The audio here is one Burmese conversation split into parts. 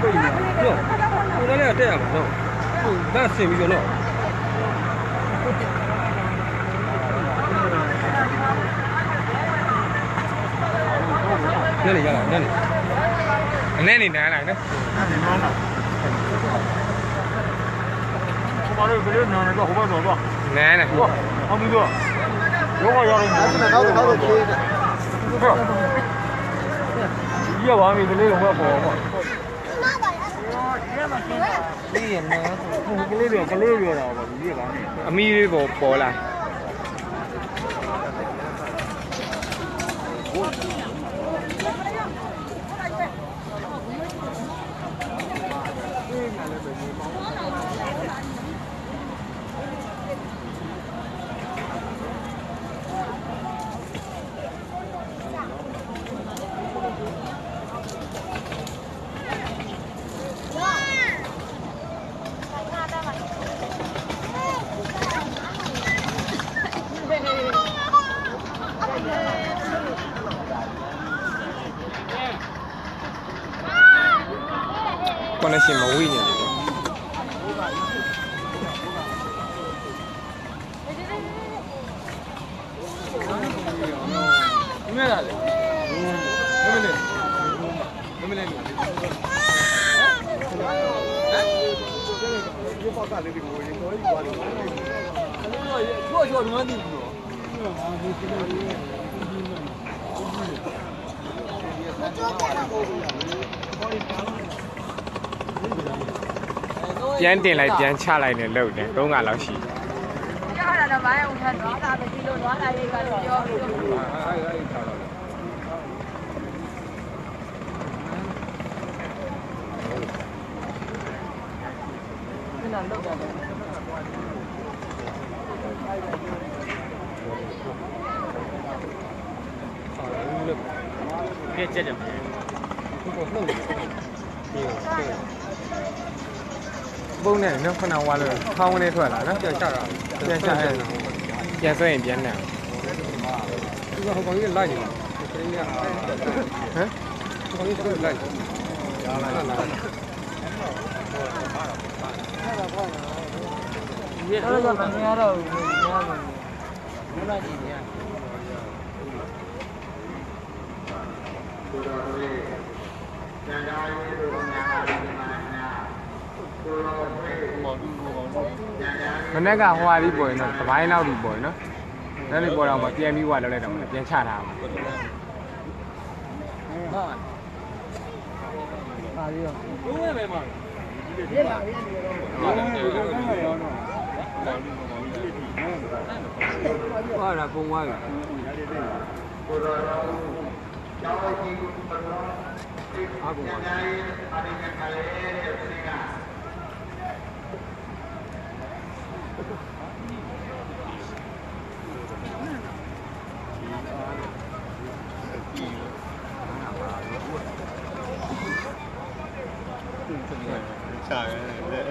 贵一点，哟，我那俩这样吧，喏，咱谁比较喏？那里下来，那里，那里拿来呢？我把这个给你拿来，到后边走吧。来来，好，没哥，有话要的你。不是，夜晚没给那个我包嘛。นี่นะก็เลยเดี๋ยวเราแบบนี้บ้างมีโบล่ะ关的心没味呢。没来的，没来。ပြန်တင်လိုက်ပြန်ချလိုက်နဲ့လှုပ်တယ်3ကလောက်ရှိရတာတော့ဘာရောက်ထားတော့ဒါပဲဒီလိုသွားလိုက်လေးကတော့ပြောပြီးတော့အဲ့ထားတော့ခဏလှုပ်တာပြည့်ကျက်တယ်ဘုံလှုပ်တယ်ဘုံနဲ့နော်ခဏဝါလို့ခေါင်းလေးထွက်လာနော်ပြန်ချတာပြန်ချရဲပြန်ဆွဲရင်ပြန်နေသူကဟိုကောင်ကြီးလိုက်နေမှာခရင်းရဟမ်ဟိုကောင်ကြီးလိုက်ရလာလာဒီတော့ကမရတော့ဘူးများတယ်ဘုရားကြည့်နေရမနေ့ကဟိုဟာလေးပေါ်ရင်တော့တပိုင်းလောက်ပြီးပေါ်ရင်နော်အဲ့ဒီပေါ်တော့မှပြန်ပြီးဟိုလောက်လိုက်တော့မှပြန်ချထားအောင်ဟုတ်ပါပြီရောဘုံရဲ့ပဲမှာပြည့်ပါပြီဟာလာပုံသွားပြီအားကုန်ချရတယ်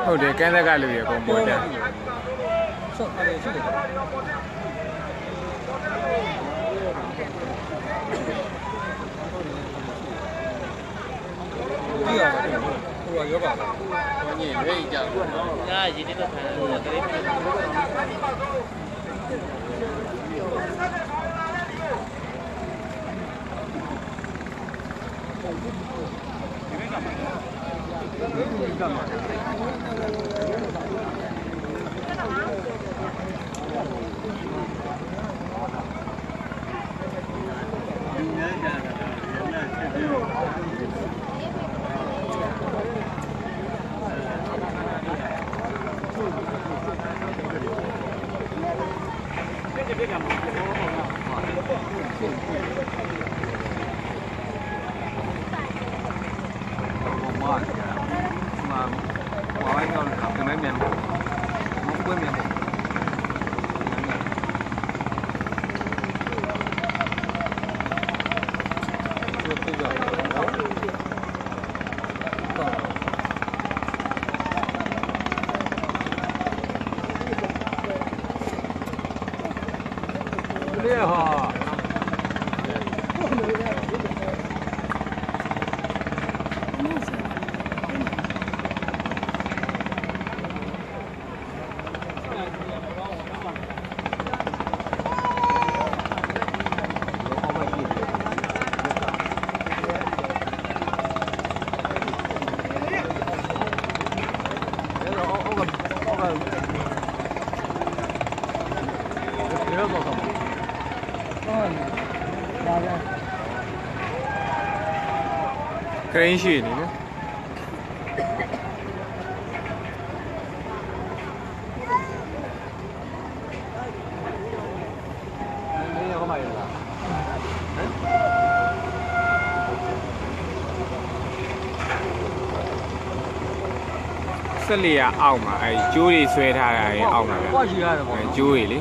ဟုတ်တယ်ကန်းသက်ကလူတွေအကုန်ပေါ်တယ်ဆော့အဲ့ရှိတယ်ဒီရဟိုရောပါလားဘယ်ညင်ရိတ်ကြဘူး။ဒါရည်တက်ခံတယ်တလေး ကရင်းရှိနေနော်ဆက်လီကအောက်မှာအဲကျိုးတွေဆွဲထားတာရဲ့အောက်မှာဗျာကျိုးတွေလေ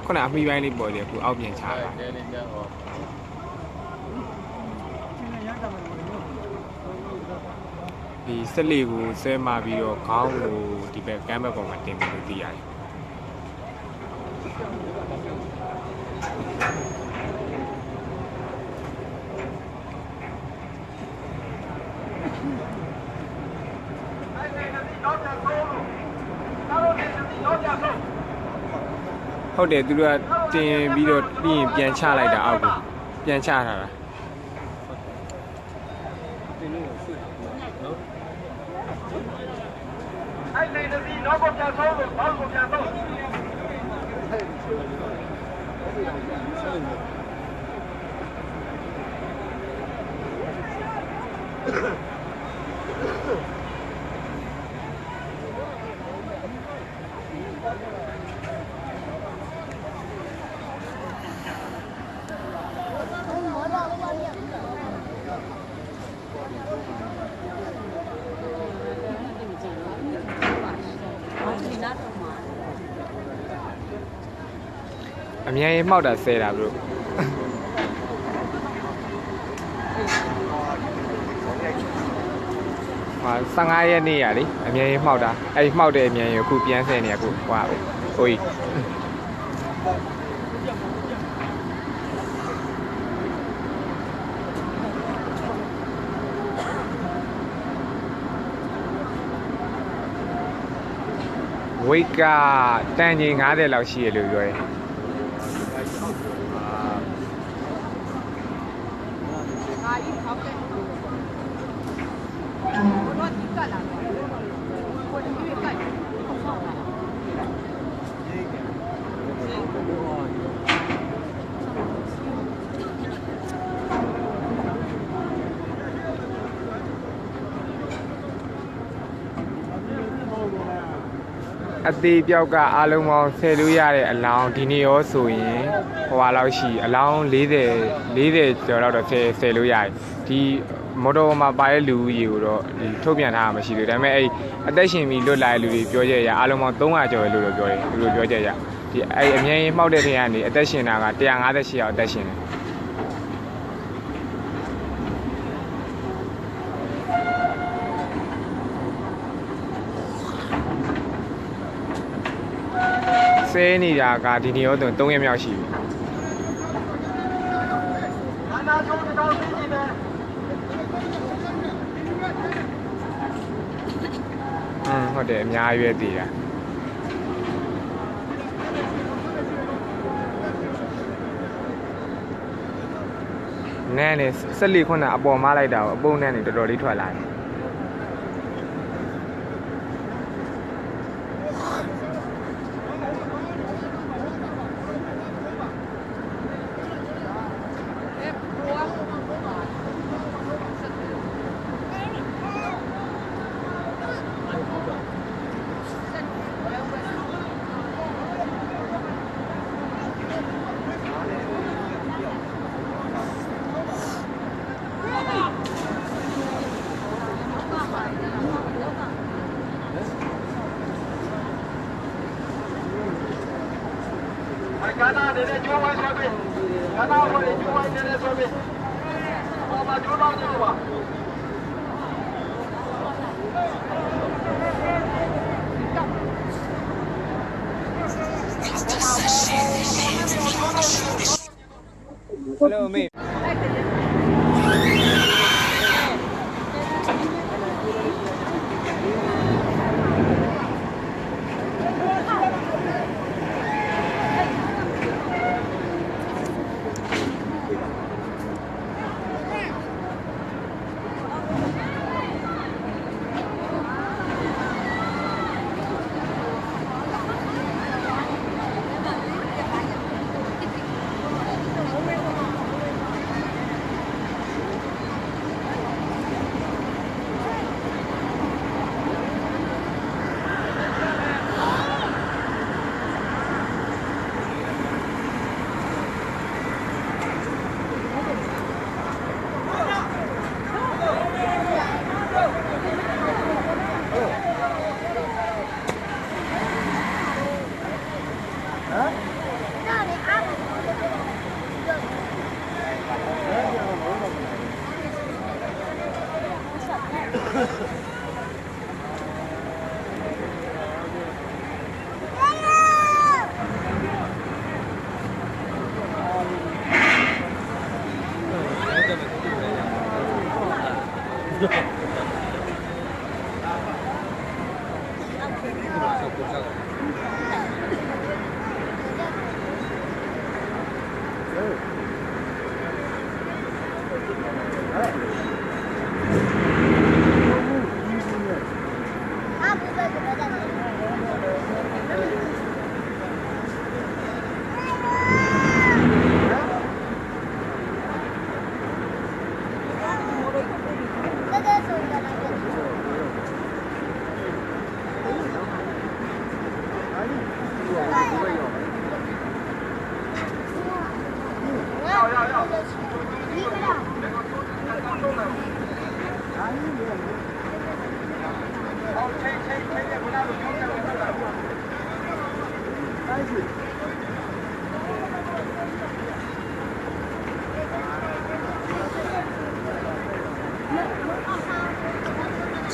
ခုနအမီပိုင်းလေးပေါ်တယ်အခုအောက်ပြန်ချတာဒီဆက်လီကိုဆွဲမှပြီးတော့ခေါင်းကိုဒီဘက်ကမ်းဘက်ပေါ်မှာတင်ပြီးလို့သိရတယ်ဟုတ်တယ်သူတို့ကတင်ပြီးတော့ပြီးရင်ပြန်ချလိုက်တာအောက်ကိုပြန်ချထားတာတင်လို့ဆွေးနော်အဲ့ဒီတည်းတော့ပြန်ဆုံးလို့ဘောက်ကိုပြန်ဆုံးအမြန်ကြီးမှောက်တာဆဲတာဘလို့ဟာ15ရက်နေ့ရလေအမြန်ကြီးမှောက်တာအဲ့မှောက်တဲ့အမြန်ကြီးအခုပြန်ဆဲနေအခုဟွာပဲဟိုကြီးဝိတ်ကတန်ကြီး90လောက်ရှိရလို့ပြောတယ်အသေးပြောက်ကအားလုံးပေါင်းဆယ်လို့ရတဲ့အလောင်းဒီနေ့ရောဆိုရင်ဟိုဟာလောက်ရှိအလောင်း40ကျော်လောက်တော့ဆယ်လို့ရတယ်ဒီမော်တော်ပေါ်မှာပါတဲ့လူကြီးကိုတော့ဒီထုတ်ပြန်ထားတာမရှိဘူးဒါပေမဲ့အဲ့အသက်ရှင်ပြီးလွတ်လာတဲ့လူတွေပြောကြရအားလုံးပေါင်း300ကျော်လို့ပြောတယ်သူတို့ပြောကြရဒီအဲ့အမြဲမှောက်တဲ့ထင်ကနေအသက်ရှင်တာက158ယောက်အသက်ရှင်တယ်ဆဲနေတာကဒီနေ့ရော3ရက်မြောက်ရှိပြီဟုတ်တယ်အများကြီးပဲတည်တာနဲနဲ့ဆက်လီခုနအပေါ်မလိုက်တာအပုံနဲ့နေတော်တော်လေးထွက်လာတယ်Gana de Joe White Rabbit. Gana for the Joe White Rabbit. Mama Joe White. Hello, mate. ဒ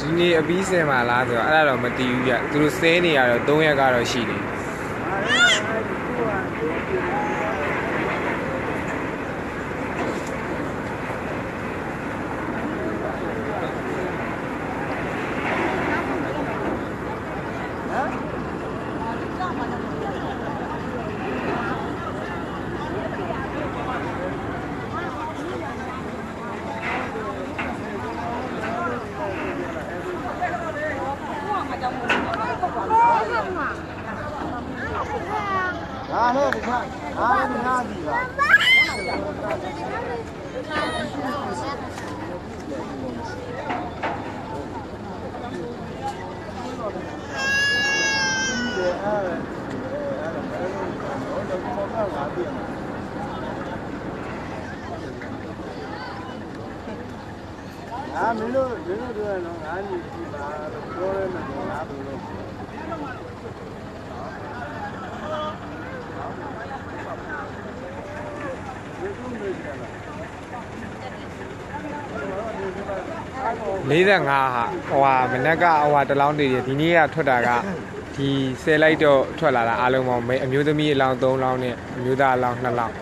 ီနေ့အပြီးစင်မှာလားဆိုတော့အဲ့ဒါတော့မတည်ဘူးပြသူတို့စဲနေရတော့3ရက်ကတော့ရှိတယ်မင်းတို့တို့တော့ငါးညီကြည့်ပါပြောရဲမှာငါဘယ်လို45ဟာဟိုဟာမနက်ကဟိုဟာတလောင်းတည်တယ်ဒီနေ့ကထွက်တာကဒီဆယ်လိုက်တော့ထွက်လာတာအားလုံးပေါင်းအမျိုးသမီးအလောင်း3လောင်းနဲ့အမျိုးသားအလောင်း2လောင်း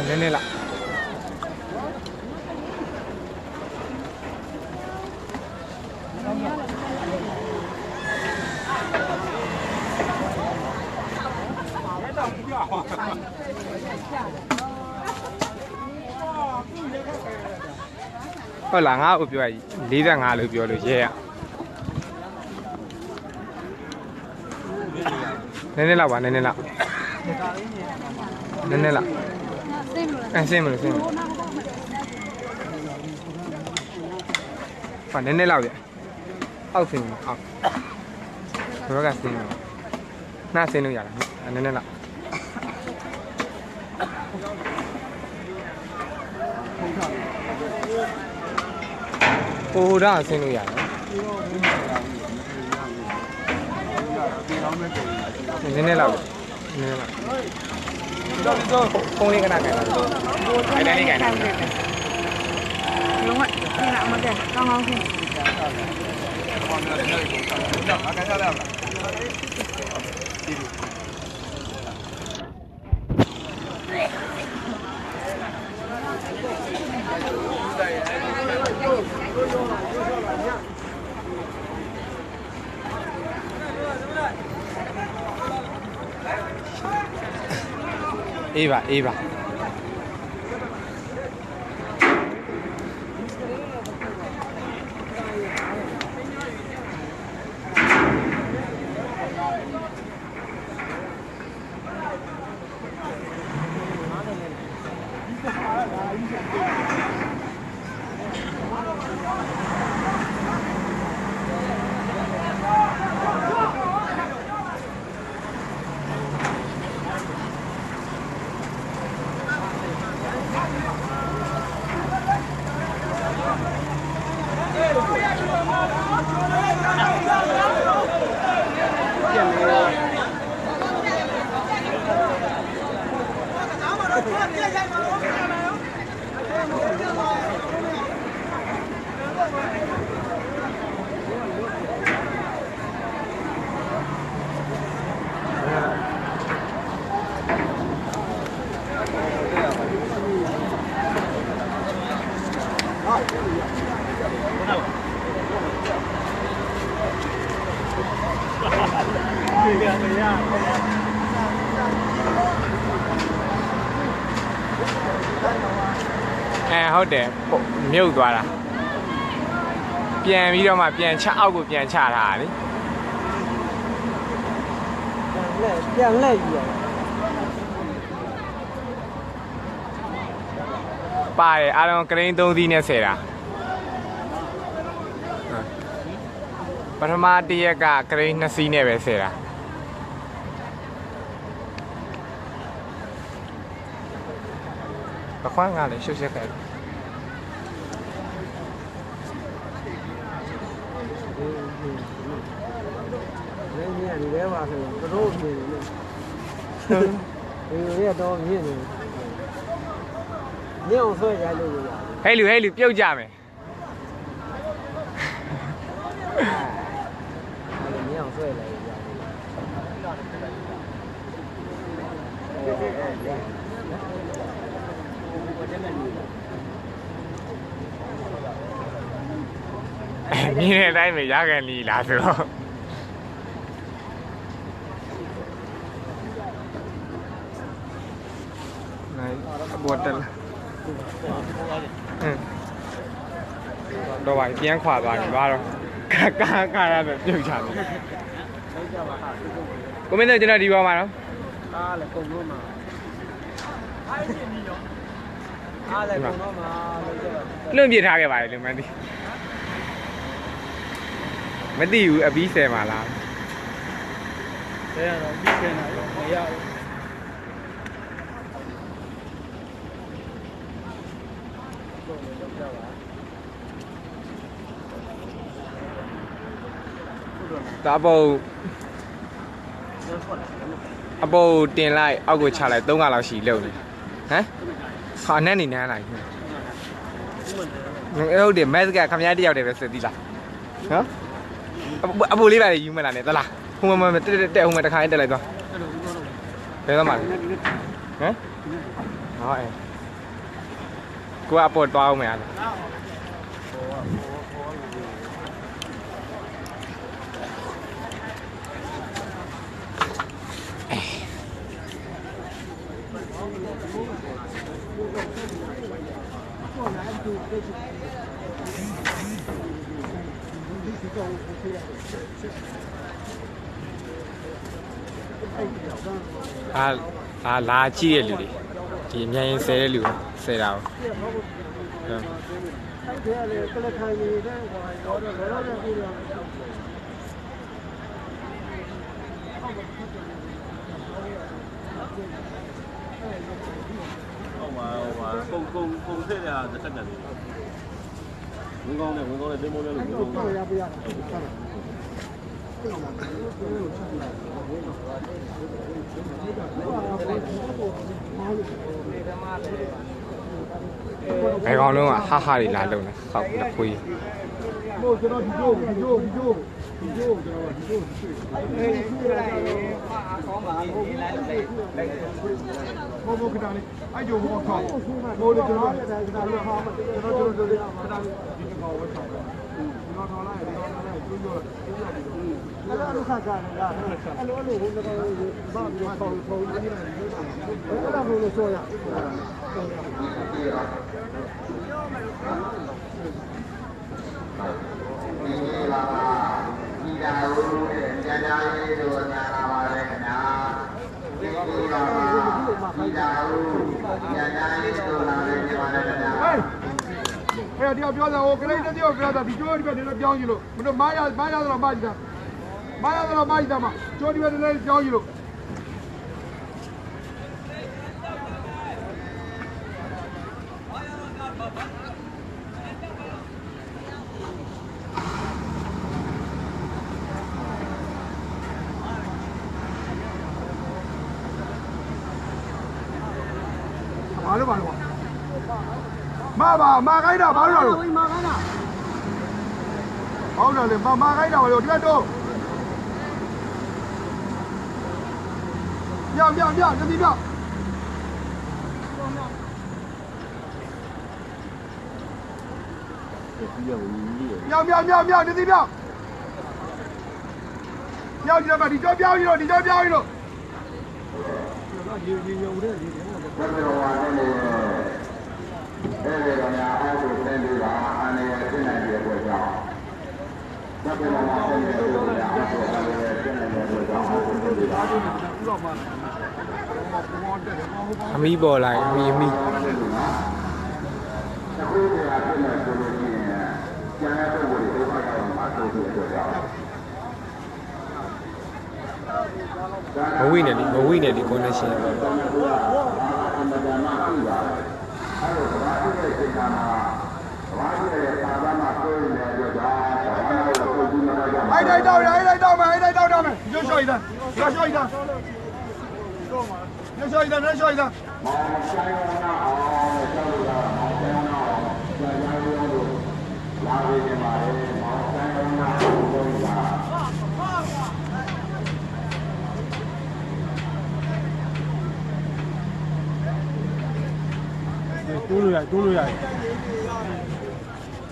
နည်းနည်းလားဟုတ်လားငါ့ကိုပြောရ45လို့ပြောလို့ရဲရနည်းနည်းလောက်ပါနည်းနည်းလောက်နည်းနည်းလောက်ဆင်းမလို့ဟာနည်းနည်းလောက်ရအောက်ဆင်းအောက်ဘယ်ကဆင်းလို့နှာဆင်းလို့ရလားနည်းနည်းလောက်ဟိုတော့ဆင်းလို့ရတယ်နည်းနည်းလောက်နည်းနည်းလောက်တော့ဖုန်းလေးကနာကြိုင်လားအဲ့ဒါလေးကြိုင်လားလုံးဝဒီကအမတက်ကောင်းကောင်းဆင်းအေးပါ ဟုတ်တယ်မြုပ်သွားတာပြန်ပြီးတော့မှပြန်ချအောက်ကိုပြန်ချထားတာလေပြန်လဲယူရပါတယ်အားလုံးကရိန်း3စီးနဲ့ဆယ်တာပထမတစ်ရက်ကကရိန်း2စီးနဲ့ပဲဆယ်တာပခွန်းကလည်းရှုပ်ရှက်ခဲ့ဒီထဲမှာဆိုတော့မြင်နေတယ်ဒီလိုရတော့မြင်နေညအောင်ဆွဲကြလို့ရတယ်ဟဲ့လူပြုတ်ကြမယ်ညအောင်ဆွဲလိုက်ရတယ်မြင်တဲ့အတိုင်းပဲရကန်လီလားဆိုတော့အပေါ်တက်လာတော့ပါပြန်ခွာသွားပြီဘာတော့ကားရတော့ပြုတ်ချတယ်ကိုမင်းတို့ကျွန်တော်ဒီပေါ်မှာနော်အားလည်းကုန်လို့မှာအားလည်းကုန်တော့မှာလွန့်ပြထားခဲ့ပါလေလူမသိဘူးအပီးဆယ်မှာလားဆယ်ရတော့ပြီးဆယ်လာတော့မရဘူးဒါအပေါ်တင်လိုက်အောက်ကိုချလိုက်3ခါလောက်ရှိလုံနေဟမ်ခါနဲ့နေနန်းလိုက်ဟုတ်တယ်မက်ကခမရတယောက်တည်းပဲစစ်သီးလားနော်အပူလေးပါလေယူမလားနဲ့သလားဟိုမှာတက်ဟိုမှာတခါတက်လိုက်သွားဘယ်တော့မှလဲဟမ်ဟောအဲကိုကအပေါ်တွားအောင်မယ်လာကြည့်တဲ့လူတွေဒီအမြန်ရင်ဆယ်တဲ့လူဆယ်တာဟုတ်အဲ့ဒါလေကလခိုင်နေတဲ့ဟိုတော့လောလောဆယ်ပြီးတော့ကုန်ထည့်ရတဲ့တက်တယ်ဝင်ကောင်းနဲ့တင်မိုးလဲလို့ဝင်ကောင်းရပြရဘယ်ကောင်လုံးကဟာဟာတွေလာလုံးနေဟောက်လက်ခွေးဟိုကျွန်တော်ဒီကျွန်တော်ဒီတွေ့အေးကောင်းပါဟိုလိုက်လိုက်ဘိုးကတားလေးအဲ့ကြိုဘောခေါဘိုးတို့ကျွန်တော်ဒါကလည်းဟာမကျွန်တော်ဒီကောင်ဝတ်ဆောင်ကျွန်တော်ထောင်းလိုက်ကျွတ်အဲ့လိုခါကြတယ်လားအဲ့လိုဟိုကတော့ဘာပြီးတော့ဆောင်းနေတယ်အဲ့ဒါမျိုးလို့ဆိုရဒီလာပါဒီတာဦးတဲ့ကြာကြာလေးတို့ညာလာပါလေခင်ဗျာဒီလာပါဒီတာဦးကြာကြာလေးတို့လာလေဒီပါ အဲ့တယောက်ပြောတာဟိုကလေးတယောက်ပြောတာဒီကျိုးဒီဘက်တွေလည်းပြောင်းကြည့်လို့မတို့မားရတော့မားကြည့်တာမားရတော့မားကြည့်တာမှာကျိုးဒီဘက်တွေလည်းပြောင်းကြည့်လို့ဘာလို့မာခိုင်းတာဘာလို့လဲမာခိုင်းတာဟုတ်တယ်လေမာခိုင်းတာဘာလို့ဒီကတော့မြောက်တတိမြောက်မြောက်မြောက်တတိမြောက်မြောက်မြောက်မြောက်မြောက်ဒီကြောပါဒီကြောပြောင်းကြီးလို့ရေဦးတဲ့ရေဘယ်လိုပါလဲအဲ့ဒါကများအဲ့လိုသင်ပြီးတာအနေနဲ့သိနိုင်တဲ့အတွက်ကြောင့်ဘယ်လိုမှသိနေတဲ့အတွက်ကြောင့်အဲ့လိုသိနိုင်တဲ့အတွက်ကြောင့်အဲ့လိုသိတာအမီးပေါ်လိုက်အမီးအခုကပြည့်နေဆိုလို့ရှိရင်ကျန်တဲ့ပုဂ္ဂိုလ်တွေဒုက္ခရောက်မှာဆိုတဲ့အတွက်ကြောင့်မဝိနဲ့ဒီ connection အမှန်တမ်းမှပြပါတယ်အဲ့လိုဘာဖြစ်တဲ့စိတ်ကမှာဘာဖြစ်တဲ့သာသနာကိုယ်နဲ့ကြောတာဘာလို့ကိုယ်ကြီးမလာကြအဲ့တိုင်းတောက်မယ်ရုပ်လျှော့ရည်သားမောင်ဆိုင်အောင်အောင်ကြောက်ရအောင်လို့လာပြီးနေပါတယ်မောင်ဆိုင်အောင်လို့လာတိုးလို့ရတယ်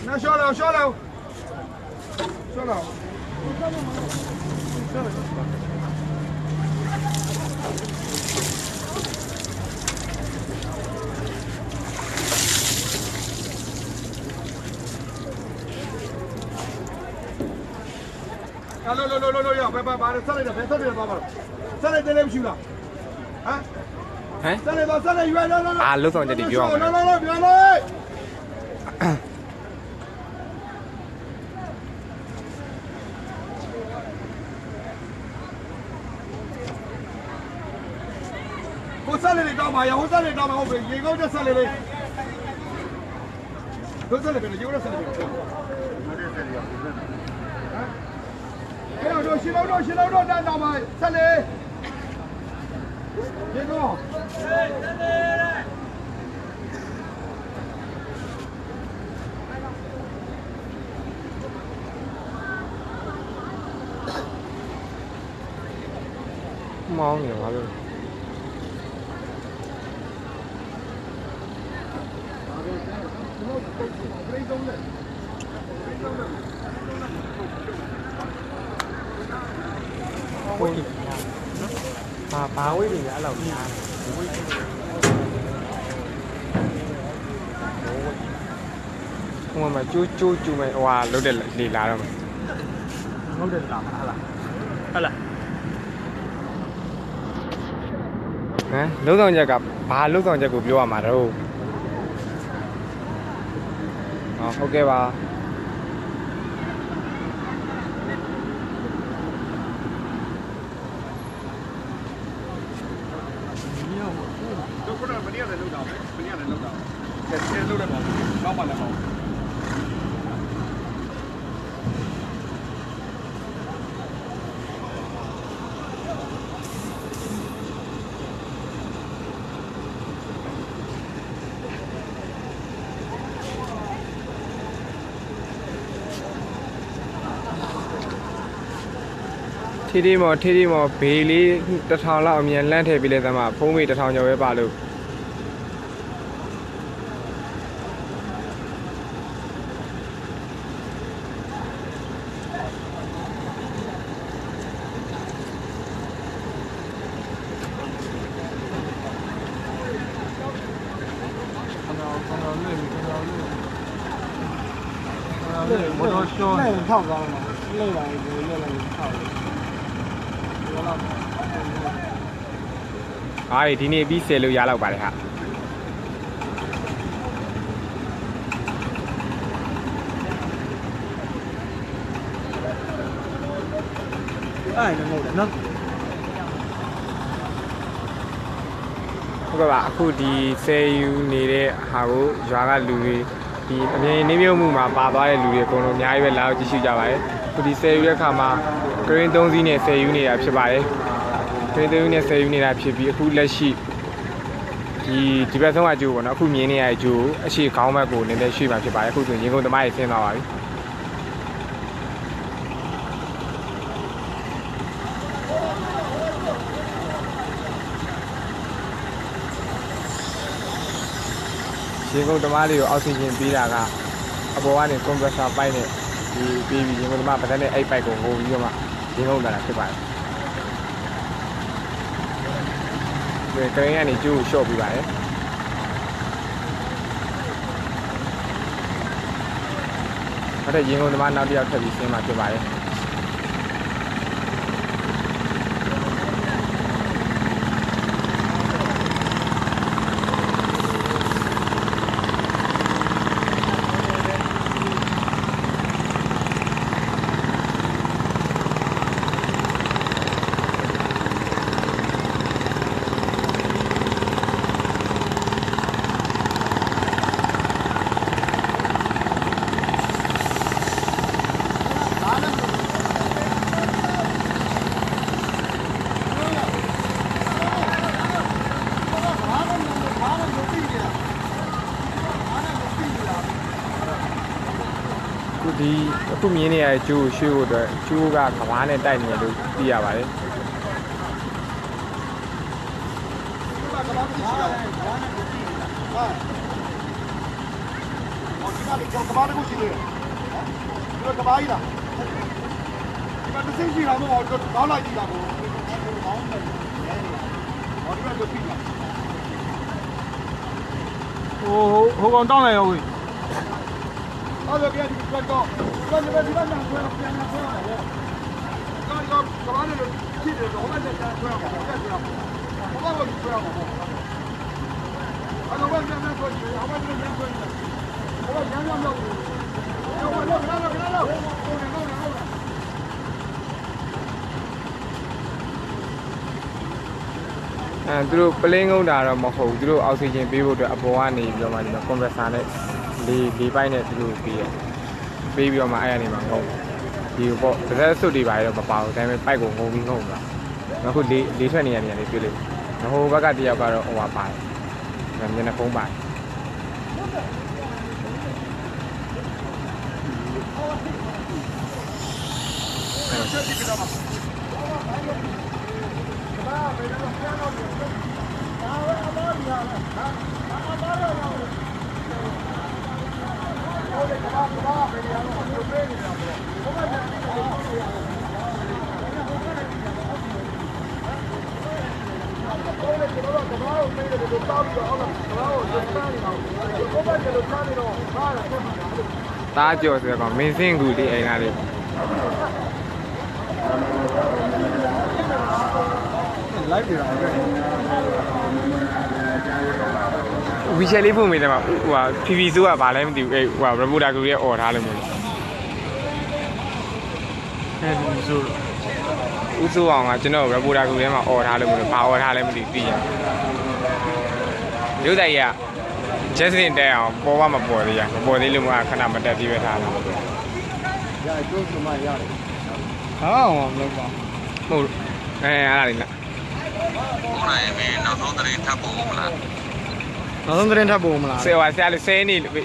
那下来呀，别，上来点，别上来点，爸爸，上来点来不去了，啊？ဟမ်上来远了，အာလုံးဆောင်ချက်တွေပြောအောင်来，远了。我上来的找嘛呀，我被一个就上来的，都上来的，有的上来的。哎呀，洗脑站到嘛，上来。别动。မောင်းနေပါလို့ဝိတ်ဘာဝိတ်တွေအဲ့လောက်များဟိုမှာကျိုးမဲ့ဟိုဟာလုတ်တဲ့လေလာတော့ဟုတ်တယ်လားဟုတ်လားဟမ်လုံးဆောင်ချက်ကဘာလုံးဆောင်ချက်ကိုပြောရမှာတော့ဟုတ်ကဲ့ပါတော့ခုနကမနေ့ကလည်းလောက်တာပဲမနေ့ကလည်းလောက်တာပဲဆယ်လောက်တယ်ပေါ့ကောင်းပါလားပေါ့ထီထီမော်ဘေးလေး1000လောက်အမြန်လန့်ထည့်ပြီးလဲသမဖုံးမေ1000ကျော်ပဲပါလို့我都说那也跳高了嘛，累了也就越来越跳了。အားဒီနေ့ပြီး10လို့ရလောက်ပါတယ်ဟာ အဲ့ဒါမဟုတ်တယ်နော် ဟုတ်ကဲ့ပါအခုဒီဆယ်ယူနေတဲ့ဟာကိုရွာကလူတွေဒီအမြင်နေမျိုးမှုမှာပါသွားတဲ့လူတွေအကုန်လုံးအများကြီးပဲလာကြည့်ရှုကြပါတယ်အခုဒီဆယ်ယူတဲ့အခါမှာဂရင်း3စီးနဲ့ဆယ်ယူနေတာဖြစ်ပါတယ်ဂရင်း3စီးနဲ့ဆယ်ယူနေတာဖြစ်ပြီးအခုလက်ရှိဒီဘက်ဆုံးအကျိုးပေါ့နော်အခုမြင်နေရတဲ့အကျိုးအရှိခေါင်းဘက်ကိုနည်းနည်းရွှေ့မှာဖြစ်ပါတယ်အခုဆိုရင်ကုန်သမားတွေဆင်းသွားပါပြီရင်ကုန်သမားတွေကိုအောက်ဆီဂျင်ပေးတာကအပေါ်ကနေကွန်ပရက်ဆာပိုက်နဲ့ဒီပေးပြီးရင်ကုန်သမားဗတ်နဲ့အဲ့ပိုက်ကိုငိုပြီးတော့မှရင်ကုန်လာတာဖြစ်ပါတယ်ဒီကရင်ကနေကျိုးကိုရှော့ပေးပါတယ်အဲ့ဒါရင်ကုန်သမားနောက်တစ်ယောက်ထပ်ပြီးဆင်းမှာဖြစ်ပါတယ်အခုမြင်နေရတဲ့ကျိုးကိုရွှေ့ဖို့အတွက်ကျိုးကကဘာနဲ့တိုက်နေတယ်လို့သိရပါတယ်ကဘာတကူရှိတယ်ဒီကဘာကြီးလားဒီကတစ်စိမ့်ရှိတာမဟုတ်တော့ကောင်းလိုက်ကြည့်တာကိုဟောဒီကတော့ပြီလားဟိုကောင်တောင်းလိုက်ရောဝင်အဲ့ဒါပြန်ဒီကတော့ဒီကပြန်ပြန်ဆွဲပြန်ဆွဲပါဘောကတော့ကဘာနဲ့ကြည့်တယ်တော့ဟိုဘက်ကဆွဲပါဘောဆက်ဆွဲပါဘောဟိုဘက်ကဆွဲပါဘောအဲ့တော့ပြန်ပြန်ဆွဲကြည့်အောင်ပြန်ပြန်ဆွဲကြည့်ဟိုဘက်ကပြန်ပြန်လုပ်သူတို့ပလင်းငုံတာတော့မဟုတ်ဘူးသူတို့အောက်ဆီဂျင်ပေးဖို့အတွက်အပေါ်ကနေပြီးတော့မှဒီကွန်ပရက်ဆာနဲ့လေးပိုင်းနဲ့သူတို့ပေးပြီးတော့မှအဲ့ရနေမှာငုံဒီပေါ့တစ်သက်စွတ်တွေပါတော့မပါဘူးဒါပေမဲ့ပိုက်ကိုငုံပြီးငုံတာအခုလေးထွက်နေရနေတယ်တွေ့လိမ့်မယ်ဟိုဘက်ကတယောက်ကတော့ဟိုပါပါတယ်မျက်နှာဖုံးပါတယ်တားကြော်ဆိုတော့မင်းစင်းကူလေးအိမ်သားလေးလိုက်ပြတာဝီချယ်လေးပုံမိတယ်မှာဟိုဟာဖီဖီဆိုးကဘာလဲမသိဘူးဟိုဟာရမိုတာကူရဲ့អော်ထားလို့မျိုးအဲဒီဆိုဦးစိုးအောင်ကကျွန်တော်ရမိုတာကူထဲမှာអော်ထားလို့မျိုးဘာអော်ထားလဲမသိသိရရုပ်တိုင်ရဂျက်စတင်တဲအောင်ပေါ်ပါမပေါ်သေးရမပေါ်သေးလို့မှခဏမတက်ပြီးပဲထားတာရကျိုးစမရတယ်ဟာအောင်မလုပ်ပါဟုတ်အဲ့ဒါလေးလားဟုတ်လားမင်းနောက်ဆုံးသတင်းထပ်ဖို့မလားနောက်ဆုံးသတင်းထပ်ဖို့မလားဆရာလေးဆဲနေလို့ဟု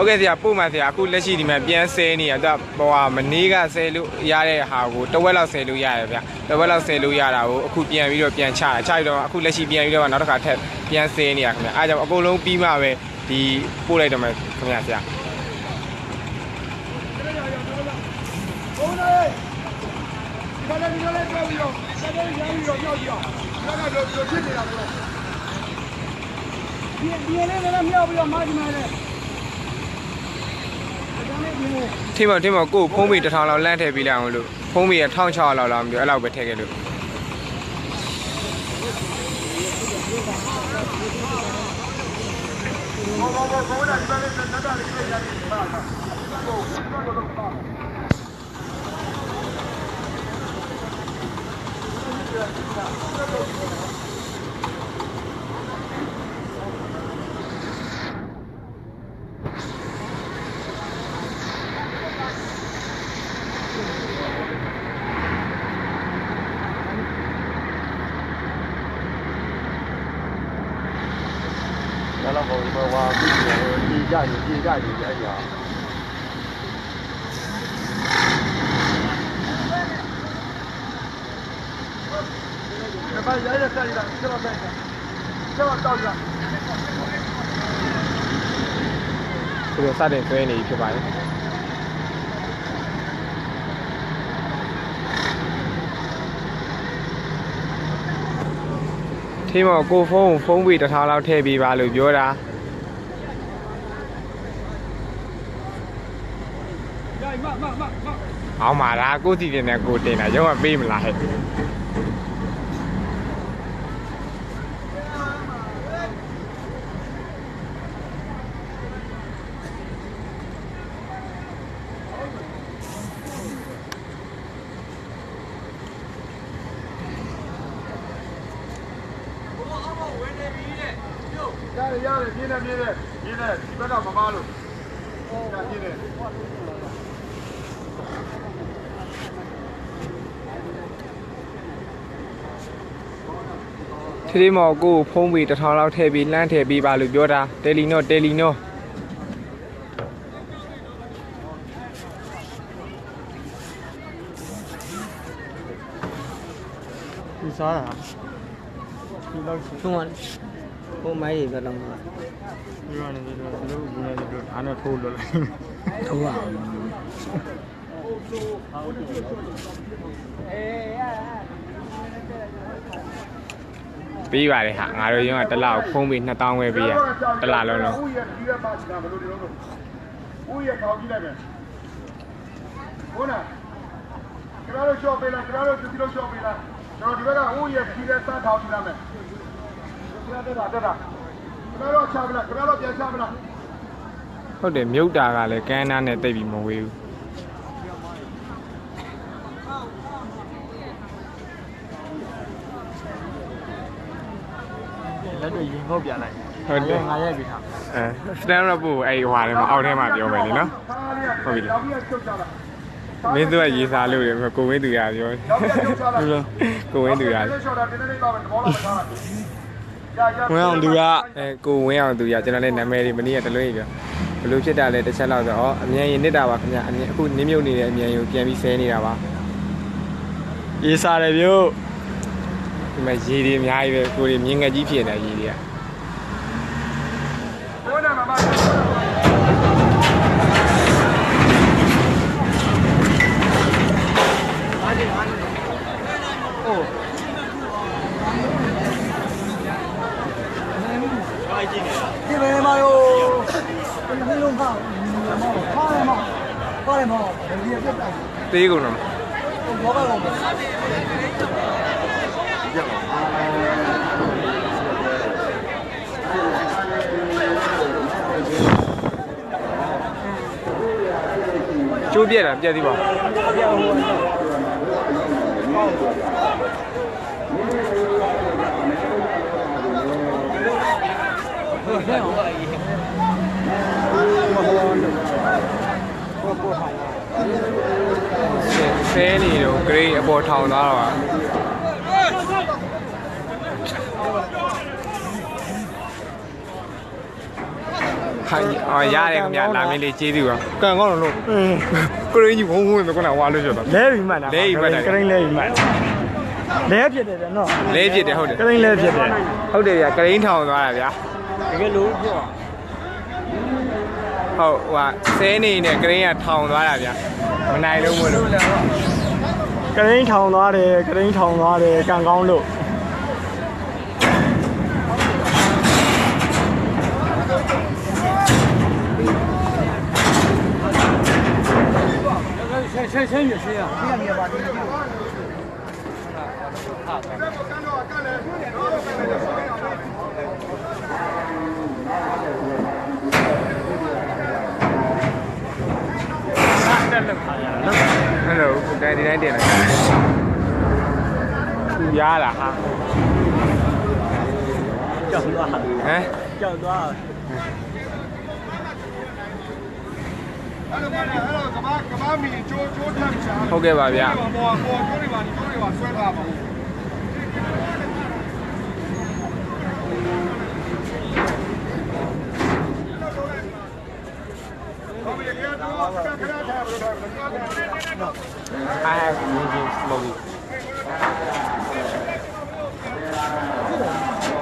တ်ကဲ့ဆရာပို့မှဆရာအခုလက်ရှိဒီမှာပြန်ဆဲနေရတော့ဟိုဟာမနေ့ကဆဲလို့ရတဲ့ဟာကိုတဝက်လောက်ဆဲလို့ရတယ်ဗျတဝက်လောက်ဆဲလို့ရတာကိုအခုပြန်ပြီးတော့ပြန်ချတာချပြီးတော့အခုလက်ရှိပြန်ပြီးတော့နောက်တစ်ခါထပ်ပြန်ဆဲနေရခင်ဗျအားကြောင့်အကုန်လုံးပြီးမှပဲဒီပို့လိုက်တော့မယ်ခင်ဗျဆရာဟုတ်တယ်ဒီကနေ့ပြောပြီးတော့ဆက်ပြီးရပြီးတော့ရောက်ကြည့်အောင်ဒါကတော့ဖြစ်နေတာပေါ့ဒီလေးလည်းမြောက်ပြီးတော့မာဂျီမာနဲ့ထင်ပါကိုဖုံးမီ1000လောက်လန့်ထည့်ပေးလိုက်အောင်လို့ဖုံးမီရ1600လောက်မပြောအဲ့လောက်ပဲထည့်ခဲ့လို့完了后面往地下去边去啊。把人也带一个，这帮带一个，这帮倒一个。这个3点3နေဖြစ်ပါတယ်ထင်းမော်ကိုဖုန်းပြီး1000လောက်ထည့်ပေးပါလို့ပြောတာအောင်ပါလားကိုစီတင်နဲ့ကိုတင်တာရုံးကပေးမလားဟဲ့ရတယ်ပြင်းတယ်ဒီဘက်ကမမားလို့ပြင်းတယ်ထင်းမော်ကိုဖုန်းပြီး1000လောက်ထည့်ပြီးလှမ်းထည့်ပေးပါလို့ပြောတာတယ်လီနောဒီစားတာဒီလောက်ဆုံး ဟိုမိုင်းတွေပဲလုံးတော့ ဒီကနေဒီလိုဘူးနေဒီလိုအားနဲ့ထိုးလို့လိုက် ထိုးရအောင်ပေးပါတယ်ဟာငါတို့ရုံးကတစ်လောက်ဖုန်းပြီး2000ပဲပေးရတစ်လလုံးလုံး ဦးရဲ့ဒီရဲ့ပါချင်တာဘယ်လိုဒီလိုလုပ်ဦးရဲ့ထောင်ကြည့်လိုက်မယ်ဟုတ်လားကျွန်တော်တို့ရှော့ပေးလားကျွန်တော်တို့ဒီလိုရှော့ပေးလားကျွန်တော်ဒီဘက်ကဦးရဲ့ဒီရဲ့စမ်းထောင်ကြည့်လိုက်မယ်တက်တာကျွန်တော်တို့ချပလားကျွန်တော်တို့ပြန်ချပလား ဟုတ်တယ်မြုပ်တာကလည်းကန်းနာနဲ့တိတ်ပြီးမဝေးဘူးလက်တွေရင်ငုတ်ပြန်လိုက် ဟုတ်တယ် ငါရိုက်ပြီးထား စတန်ရပ်ပို့အဲ့ဟွာထဲမှာအောက်ထဲမှာပြောမယ်လေနော်ဟုတ်ပြီလားမင်းတို့ကရေးစားလို့ရကိုဝင်းသူရပြောဟုတ်လားကိုဝင်းသူရဝင်းအောင်သူကကိုဝင်းအောင်သူရကျွန်တော်လည်းနာမည်တွေမနည်းကတလွဲပြောဘလို့ဖြစ်တာလဲတစ်ချက်လောက်ဆိုတော့အမြန်ရင်နစ်တာပါခင်ဗျအမြန်အခုနင်းမြုပ်နေတဲ့အမြန်ရင်ပြန်ပြီးဆဲနေတာပါရေးစားတယ်ဗျို့ဒီမှာရေတွေအများကြီးပဲကိုတွေမြင်းငယ်ကြီးဖြစ်နေတာရေတွေက ဒီပဲမရောဒီလုံးခါပါရမဒီရပြတ်တာ သေးကုန်တော့ ဘောကတော့ ကျိုးပြက်တာပြက်သေးပါဆဲနေတော့ဂရိတ်အပေါ်ထောင်သွားတော့ဟာရတယ်ခင်ဗျာလာမင်းလေးကျေးဇူးပါကန်ကောင်းလို့ကရိတ်ကြီးဝုန်းဝုန်းပဲခုနကဝါလို့ပြောတာ လဲပြီးမှတ်တာကရင်လဲပြီးမှတ်လဲဖြစ်တယ်နော် လဲဖြစ်တယ်ဟုတ်တယ် ကရင်လဲဖြစ်တယ် ဟုတ်တယ်ဗျာကရိန်းထောင်သွားတာဗျာ တကယ်လို့ပြော ဟုတ်ဟိုဟာဆဲနေနဲ့ကရိန်းကထောင်သွားတာဗျာမနိုင်လို့မလို့ ကရင်ထောင်သွားတယ်ကန်ကောင်းလို့先远些啊！这样也把这个。 Hello ဒီတိုင်းတင်လိုက်သူရ ရားလားဟာ ကြောက်သွား ဟမ် ကြောက်သွား ကမားမီကျိုးထမ်းချာ ဟုတ်ကဲ့ပါဗျာ ပေါ်ကျိုးတွေပါဆွဲထားပါဘူးဟုတ်ပြီခဏထားပါတော့ခဏထားပါတော့ I have moving slowly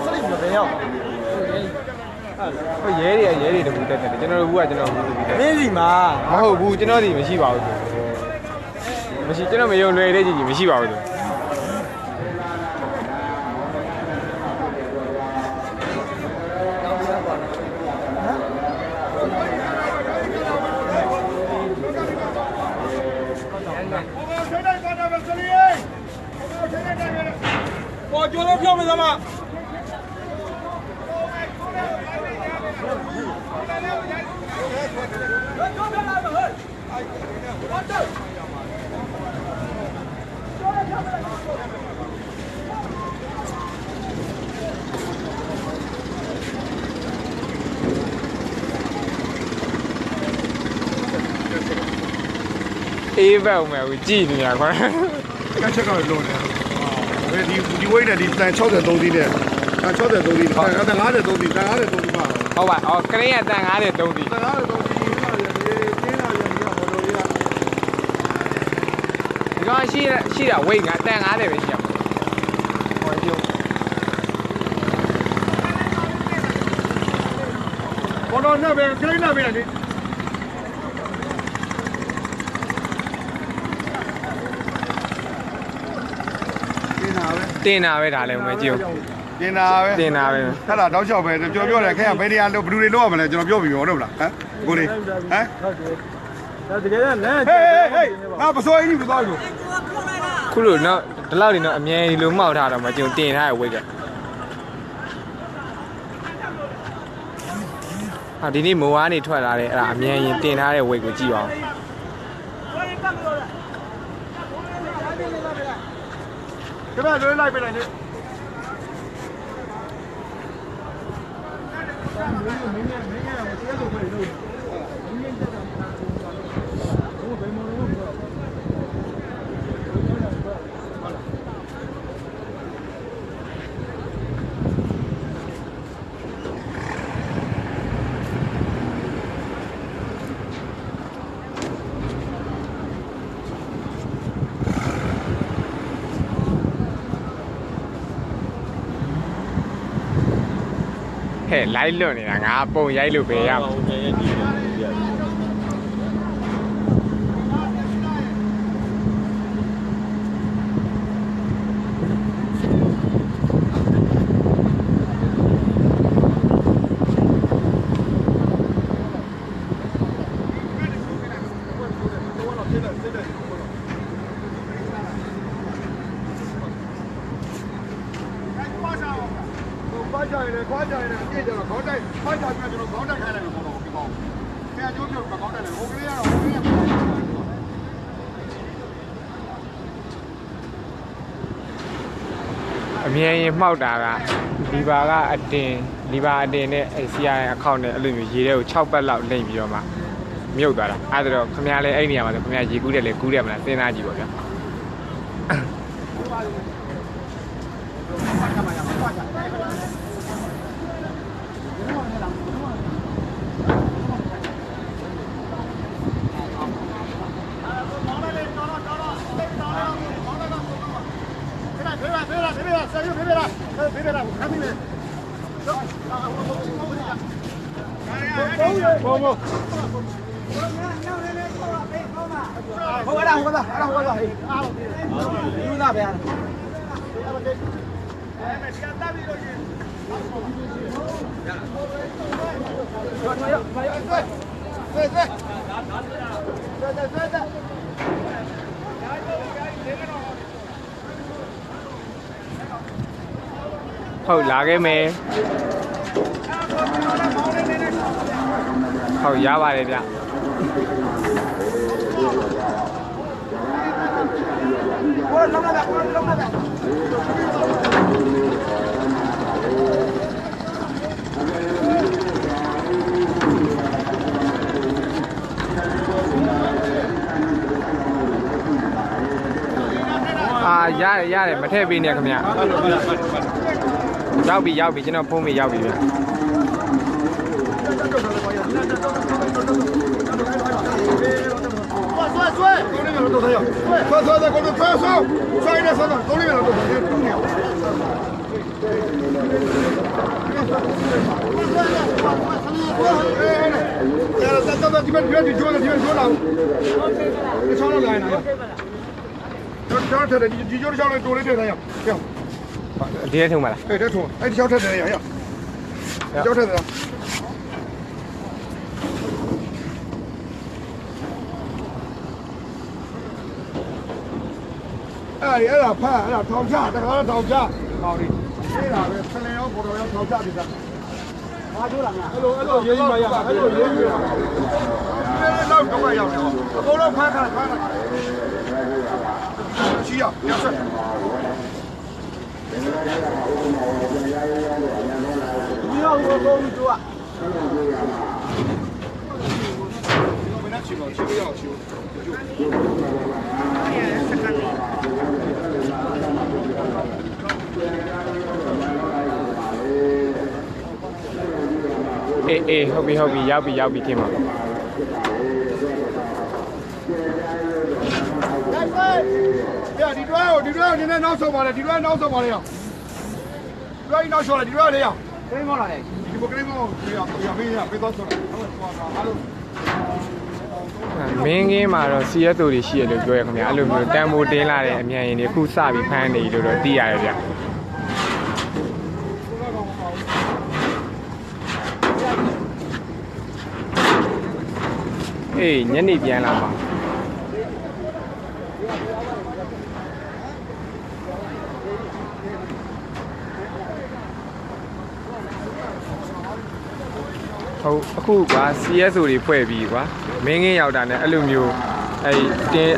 စလိမပဲရောက် ဟိုရဲတွေတပူတက်တယ်ကျွန်တော်တို့ကကျွန်တော်ဘူးတပူတက် မင်းစီမှာ မဟုတ်ဘူးကျွန်တော်ဒီမရှိပါဘူးမရှိကျွန်တော်မယုံလွယ်တဲ့ကြီးမရှိပါဘူးပေါ်ကျိုးလေးပြောမယ်သမား အေးပဲဦးမယ်ဦးကြည့်နေရခွာ ကချက်ကတော့လုံးတယ်ဒီဝိတ်နဲ့ဒီတန်63စီးနဲ့တန်63စီးတန်53စီးတန်53စီးပါ ဟုတ်ပါအော်ကရင်ကတန်90 3စီ တန်53စီးလာရတယ်ပြင်းလာရတယ်ဘောလုံးကြီးက ဒီကောင်ရှိတာဝိတ်ကတန်90ပဲရှိရမှာဟောပြုံး ဘောလုံးနဲ့ပဲခလိနဲ့ပဲလေ တင်တာပဲဒါလည်းဦးမယ်ကြည့်ဦး တင်တာပဲ တင်တာပဲ အဲ့ဒါတောက်လျှောက်ပဲပြောတယ်ခဲကဘယ်နေရာလို့ဘယ်သူတွေလောက်ရမလဲကျွန်တော်ပြောပြီးရောဟုတ်လားဟမ်ကိုလေးဟမ် ဒါတကယ်ကလမ်း ဟေးငါပစိုးကြီးမသွားဘူး ခုလို့တော့ဒီလောက်နေတော့အမြဲဒီလိုမှောက်ထားတော့မှကျုံတင်ထားရဝိတ်ကဟာဒီနေ့မိုးဝါးနေထွက်လာတယ်အဲ့ဒါအမြဲရင်တင်ထားတဲ့ဝိတ်ကိုကြည့်အောင် ခင်ဗျာလွှဲလိုက်ပြလိုက်နေ ဟဲ့လိုက်လွတ်နေတာငါပုံရိုက်လို့ပဲရမှာ ခွာကြရတယ်ပြည့်ကြတော့ခေါင်းတိုက်ခွာကြပြကျွန်တော်ခေါင်းတိုက်ခိုင်းလိုက်လို့ပေါ့ဒီကောင်ဆရာကျိုးပြောခေါင်းတိုက်တယ်ဟိုကလေးကတော့ဟိုကလေးက အမြဲရင်မှောက်တာကလီဘာကအတင်နဲ့အဲ CRN အကောင့်နဲ့အဲ့လိုမျိုးရေထဲကို6ပတ်လောက်လိမ့်ပြီးတော့မှမြုပ်သွားတာအဲ့ဒါတော့ခင်ဗျားလည်းအဲ့ဒီနေရာမှာဆိုခင်ဗျားရေကူးတယ်လေကူးတယ်မလားစဉ်းစားကြည့်ပါဗျာ ဟုတ်လားဟုတ်လားအဲ့ဒါဟုတ်လားဟေးလူသားပဲဟုတ်လာခဲ့မယ်ဟုတ်ရပါတယ်ဗျ我弄那个，我弄那个。ရတယ်မထည့်ပေးနဲ့ခင်ဗျရောက်ပြီကျွန်တော်ဖုန်းမေရောက်ပြီဗျ 这这的，你就是上来多的这样，这样。 ဒီထဲထုံပါလား 哎，这冲，哎，小车这样呀，小车这样。哎，哎呀，拍，哎呀，吵架，这个吵架，好的。这哪个？这里要不着要吵架的噻。ဘာပြောလာမလား အဲ့လိုရေးမရအဲ့လိုရေးမရဒီလောက်တော့ရအောင်အကုန်လုံးဖမ်းလိုက်ချီရရဆက်ဒီရောက်တော့တော့သူကဘယ်နဲ့ချီတော့ချီရအောင်ချီအေးဟုတ်ပြီရောက်ပြီထင်ပါ Ja, die Duel, die net nou zomaar, die Duel nou zomaar, ja. Duel nou zo, die Duel, ja. ခင်းမောလာတယ် Die moet krimmen, ja, ja, weet dat zo. Hallo. မင်းကင်းမှာတော့ CSO တွေရှိရလို့ပြောရခင်ဗျာအဲ့လိုမျိုးတန်ဖိုးတင်းလာတဲ့အမြန်ရင်တွေအခုစပြီးဖမ်းနေလို့တော့သိရတယ်ဗျအေးညနေပြန်လာပါဟုတ်အခုက CSO တွေဖွဲ့ပြီးကွာမင်းကင်းရောက်တာနဲ့အဲ့လိုမျိုးအဲ့တင်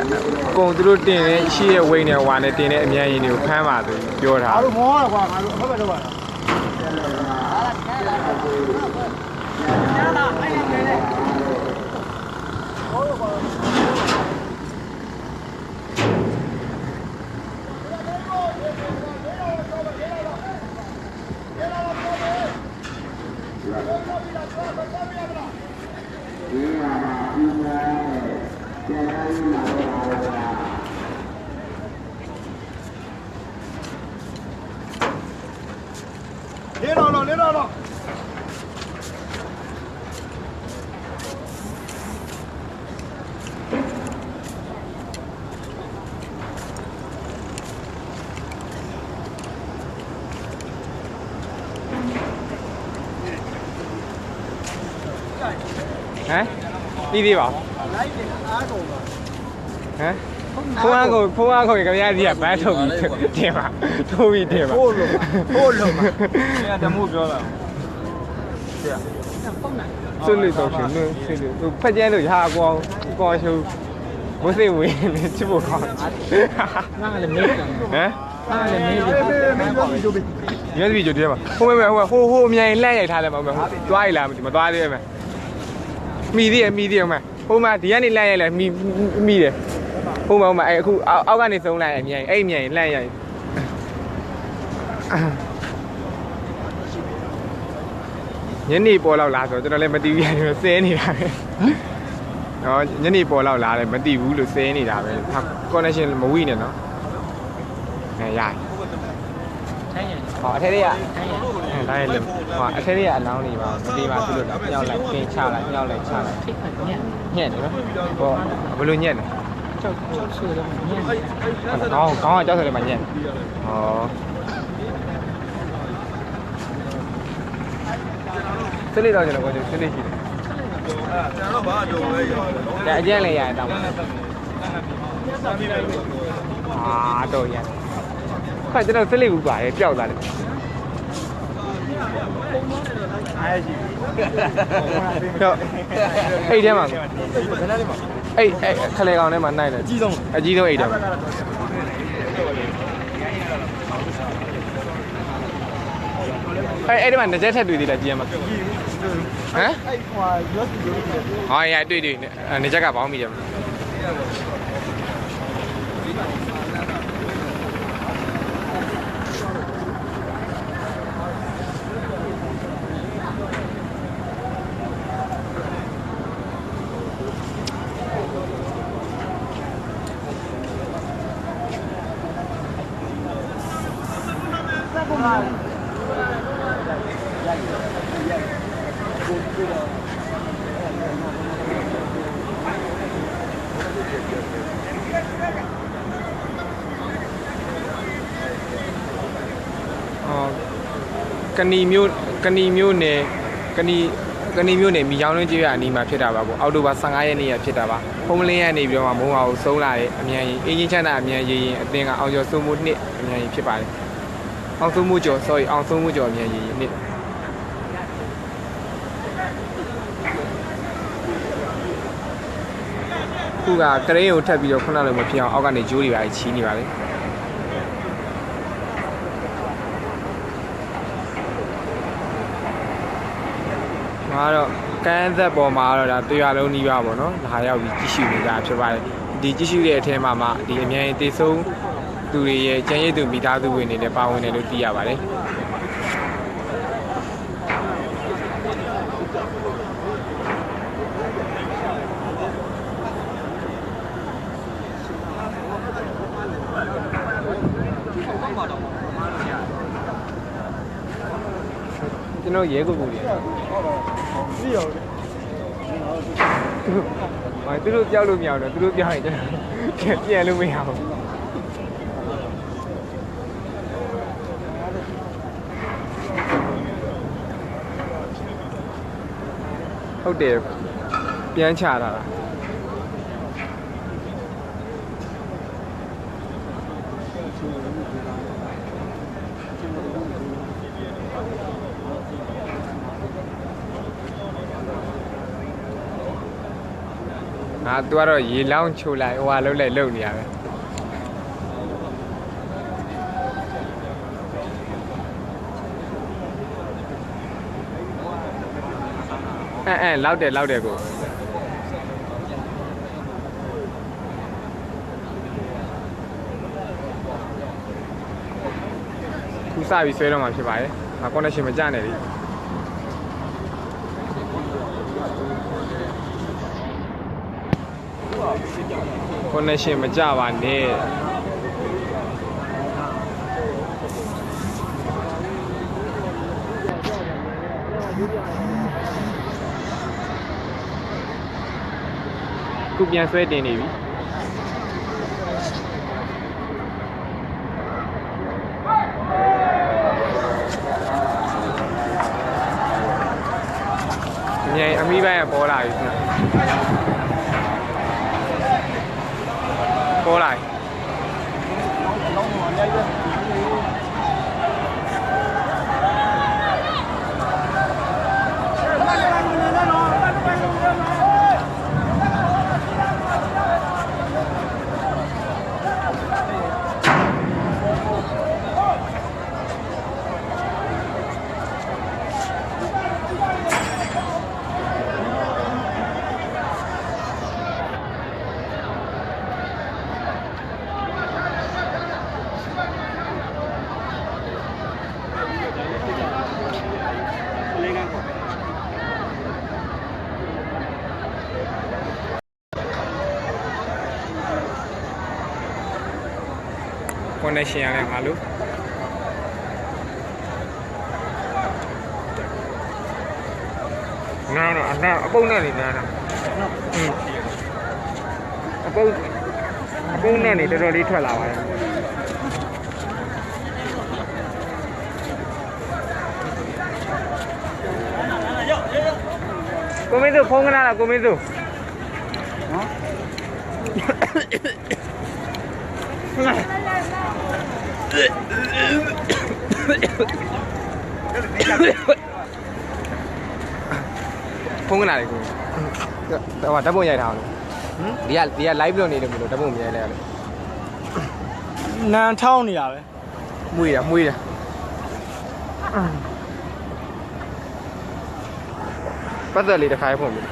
အကုန်သူတို့တင်နေရှိရဲ့ဝိန်းနဲ့ဟွာနဲ့တင်တဲ့အမြန်ရင်တွေကိုဖမ်းပါဆိုပြောတာ ငါတို့မောရကွာငါတို့ဟုတ်ပဲတော့ပါလား နေတော့ ဟမ်ပြီးသေးပါ လိုက်တယ်အားကုန်ပါ ဟမ်ဖုန်းအားကိုခင်ဗျားကြီးကဘန်းထုတ်ပြီးတင်ပါထိုးပြီးတင်ပါ ဟိုးလုံးပါ အဲ့ဒါတမို့ပြောတာ ဆွတ်လို့တော့ရှင်လို့ဆွတ်လို့သူဖက်ကျဲလို့ရာကောရှုမစိတ်ဝင်နေချစ်ဖို့ကောင်း ငါလည်းမေးတယ် ဟမ် ငါလည်းမေးတယ် USB ကြိုတယ်ပါဟိုမဲဟိုအမြိုင်လှည့်ရိုက်ထားတယ်မဟုတ်ဘူးသွားရည်လားမသွားသေးဘူးမိသေးတယ်ဟိုမှာဒီကနေလှည့်ရိုက်လဲမိတယ်ဟိုမှာအဲ့အခုအောက်ကနေသုံးလိုက်အမြိုင်အဲ့အမြိုင်လှည့်ရိုက်ညနေပေါ်လောက်လာဆိုကျွန်တော်လည်းမသိဘူးရတယ်ဆဲနေတာပဲနော်ညနေပေါ်လောက်လာတယ်မသိဘူးလို့ဆဲနေတာပဲ connection မဝိနဲ့နော်အဲရဟောအထက်တွေကဒါရလေဟောအထက်တွေကအလောင်းနေပါဒီမှာသူတို့ညှောက်လိုက်ခင်းချလိုက်ညှောက်လိုက်ချလိုက်ထိတ်ညက်တယ်နော်ဟောဘယ်လိုညက်လဲကြောက်ဆိုတော့ညက်ခေါင်းကကြောက်ဆိုတယ်မှာညက်ဟောစလိတော့ကျွန်တော်ကိုစလိရှိတယ် ကျွန်တော်ဘာတော့လဲရော ဒါအကျန်းလေးရတယ်တောင်းပါအာတော့ရခါကျွန်တော်စလိဘူးပါတယ်ပျောက်သွားတယ်အားရှိတော့အိတ်ထဲမှာအိတ်ခလေကောင်ထဲမှာနိုင်တယ်အကြီးဆုံးအိတ်ထဲမှာ အဲ့ဒီမှာငကြက်ထက်တွေ့သေးလားကြည့်ရမှာဟမ် အဲ့ဟိုရောစီရောစီ ဟောရတွေ့ငကြက်ကဘောင်းမိတယ်ကဏီမျိုးနယ်ကဏီမျိုးနယ်မိချောင်းလုံးကျေးရွာအနီးမှာဖြစ်တာပါပေါ့အောက်တိုဘာ15ရက်နေ့ရဖြစ်တာပါဖုံးမလင်းရနေပြီးတော့မုံအောင်ဆုံးလာတဲ့အမြန်ကြီးအင်းကြီးချမ်းသာအမြန်ကြီးရင်အသင်ကအောင်ကျော်စိုးမှုနှစ်အမြန်ကြီးဖြစ်ပါတယ်အောင်ဆုံးမှုကျော် sorry အောင်ဆုံးမှုကျော်အမြန်ကြီးနှစ်ခုကကရင်ကိုထပ်ပြီးတော့ခုနလိုမဖြစ်အောင်အောက်ကနေဂျိုးတွေပါချီးနေပါလေမှာတော့ကန်းသက်ပေါ်မှာတော့ဒါတရားလုံးနှီးပါပေါ့နော်လာရောက်ပြီးကြည့်ရှုနေတာဖြစ်ပါတယ်ဒီကြည့်ရှုတဲ့အထဲမှာဒီအမြန်တေဆုံးသူတွေရဲ့ကျန်ရည်သူမိသားစုဝင်တွေလည်းပါဝင်တယ်လို့သိရပါတယ်ကျွန်တော်ရဲကိုကိုကြီးပြီးရောဟာသူတို့ပြောက်လို့မရဘူးသူတို့ပြောက်ရင်ကျွန်တော်ပြန်လို့မရဘူးဟုတ်တယ်ပြန်ချတာလားသူကတော့ရေလောင်းချိုလိုက်ဟိုဟာလုံးလိုက်လုံနေရပဲလောက်တယ်ကိုခုစပြီးဆွဲတော့မှဖြစ်ပါတယ်ငါ connection မကျနဲ့လေconnection မကြပါနဲ့ခုပြန်ဆွဲတင်နေပြီညအမိပိုင်းကပေါ်လာပြီပေါ်လာconnection ရတယ်ငါလို့နာအပုံနဲ့နေနာအပုံနဲ့နေတော်တော်လေးထွက်လာပါတယ်ကိုမင်းတို့ဖုန်းကနာလားကိုမင်းတို့နော်ဖုန်းကနာလေကိုဟိုဓာတ်ပုံရိုက်ထားအောင်ဒီက live လုပ်နေတယ်မလို့ဓာတ်ပုံမရိုက်လိုက်ရလေနန်ထောင်းနေတာပဲမွေးတာ ပတ်သက်လေးတစ်ခါဖွင့်ပြီ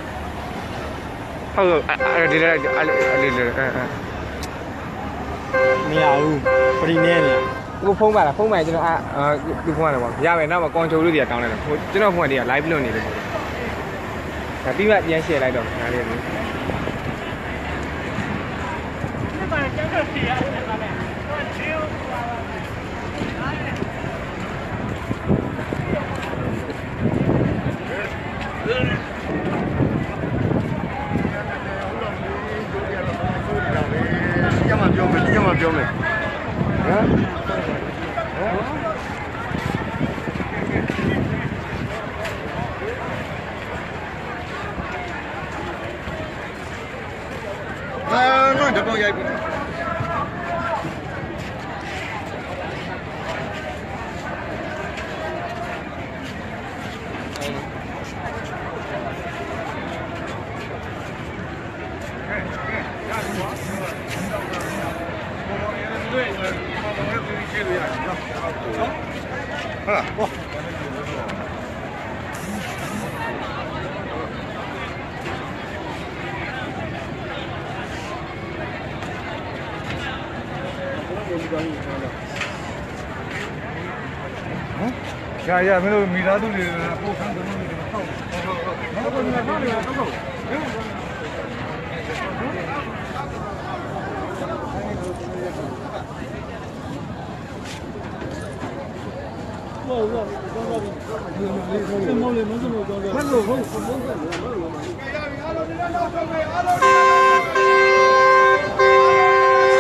ဟုတ်အဲ့ဒီလေးမရဘူးပရိနေနေ ကိုဖုန်းပါလားဖုန်းပါကျွန်တော်ဒီဖုန်းရတယ်ပေါ့ရမယ်နောက်မှကွန်ချိုလို့ဒီကတောင်းလိုက်တယ်ကျွန်တော်ဖုန်းကဒီက live လွှင့်နေတယ်ပေါ့ဒါပြီးမှပြန် share လိုက်တော့ဒါလေးလေးညမပြောမယ်ညမပြောမယ်ဟမ်တော့တော့ရိုက်ပြီဟာဟောရမင်းတို့မိသားစုတွေပို့ခန်းတုံးတွေတော့ဟုတ်ဟုတ်ဟုတ်ဟုတ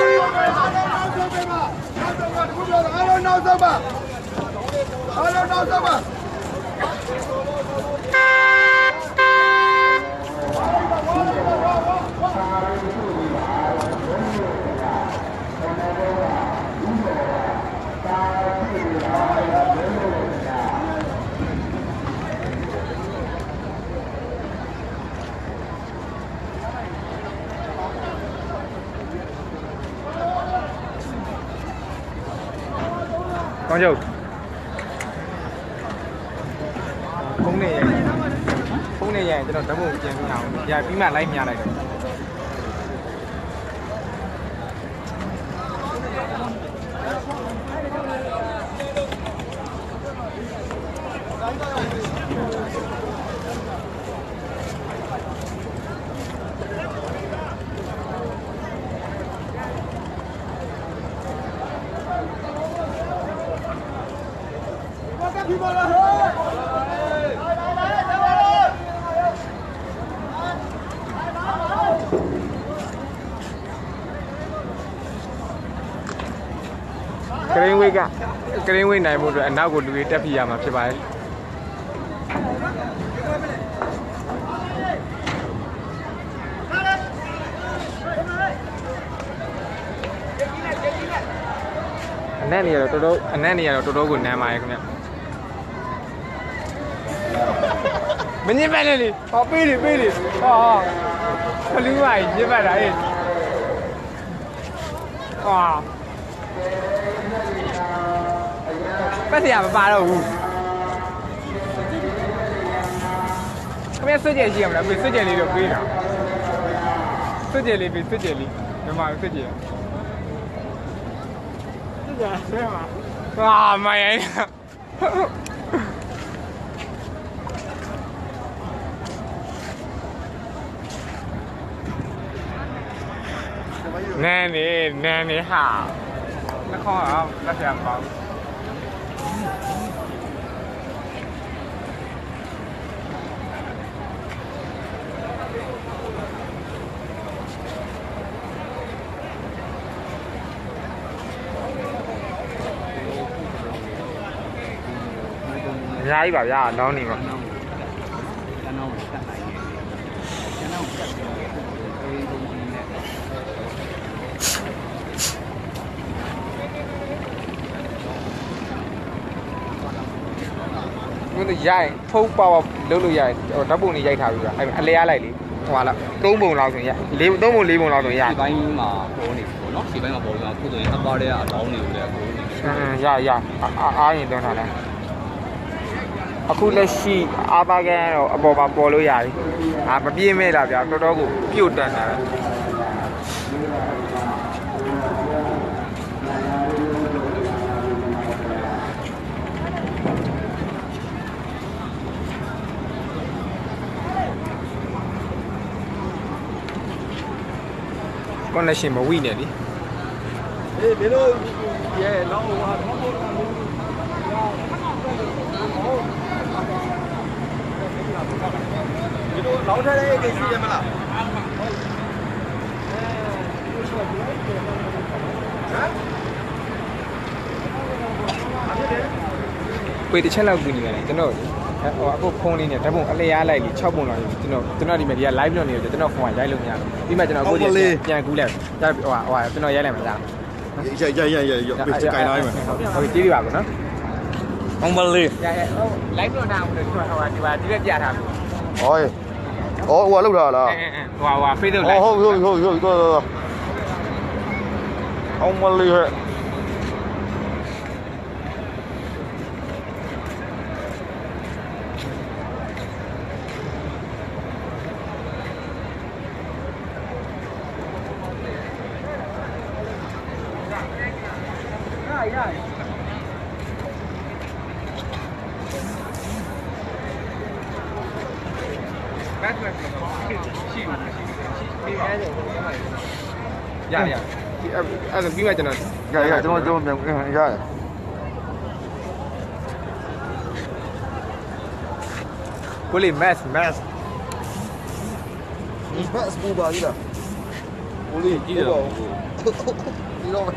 ်ကောင်းကြဖုန်းနဲ့ရရင်ကျွန်တော်ဓာတ်ပုံပြန်ပြအောင်ရပြီးမှလိုက်မြလိုက်တယ်ကရင်ဝိတ်နိုင်မှုအတွက်အနောက်ကိုလူတွေတက်ပြရမှာဖြစ်ပါတယ်အနက်နေရတော့တော်တော်ကိုနမ်းပါရဲ့ခင်ဗျမညစ်ပတ်လေဟောပေးလေဟောခလူးပါညစ်ပတ်တာဟဲ့ဟာပတ်စရာမပါတော့ဘူးခင်ဗျဆွတ်ကြဲရှိရမလားဆွတ်ကြဲလေးတော့ပေးတာဆွတ်ကြဲလေးပေးဆွတ်ကြဲလေးမြန်မာဆွတ်ကြဲဆွဲမှာဟာမရိုင်းနန်းနေဟာလက်ခေါင်းအောင်လက်ဆရာမပါဘူးအများကြီးပါဗျာလောင်းနေပါဘယ်လိုရိုက်ဖုန်းပါဝါလုံးလို့ရိုက်ဓာတ်ပုံတွေရိုက်ထားပြီဗျာအလဲရလိုက်လေဟိုဟာလား3ပုံလောက်ဆိုရင်3ပုံ4ပုံလောက်ဆိုရင်ရ ဒီပိုင်းမှာပေါ်နေပေါ့နော်ဒီပိုင်းမှာပေါ်ပြီးတော့ခုဆိုရင်အပါတဲ့အလောင်းတွေကိုလည်းကိုယ်နေရအားရင်တွန်းထားတယ် အခုလက်ရှိအာပါကန်တော့အပေါ်မှာပေါ်လို့ရပြီမပြေးမဲ့လားဗျာတော်တော်ကိုပြုတ်တန်တာconnection မဝိနေလေဒီလိုရဲလောက်ဟာ ဒီလိုလောက်ထားတဲ့ကိစ္စရမလားပေတစ်ချက်လောက်ကူနေရတယ်ကျွန်တော်အခုဖုန်းလေးနဲ့ဓာတ်ပုံအလျားလိုက်ပြီး6ပုံလောက်ကျွန်တော်ဒီမှာဒီက live လုပ်နေတယ်ကျွန်တော်ဖုန်းကရိုက်လို့မရဘူးပြီးမှကျွန်တော်အခုဒီပြန်ကူးလိုက်ကျွန်တော်ရိုက်လိုက်မှာလားရိုက်ပြီးကြိုင်လိုက်မယ်ဟုတ်ပြီကြည့်ပြပါကောနော်အောင်ပါလေရဟို live လုပ်တာဟိုဒီဘက်ပြထားပြီဟောဟိုလောက်တာလားဟို Facebook live ဟုတ်အောင်ပါလေရအဲ့ဒါပြီးမှကျွန်တော်ကျွန်တော်ပြန်ရတယ်ကိုလေး mass ပူပါကြီးလားကိုလေးကြည့်တော့ဒီတော့ပဲ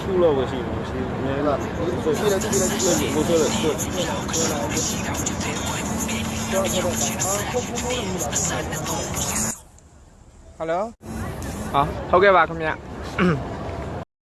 ရှူလို့ပဲရှိတယ်ရှိနေလားရှိတယ်ကိုဆိုလို့ဟယ်လိုဟုတ်ကဲ့ပါခင်ဗျ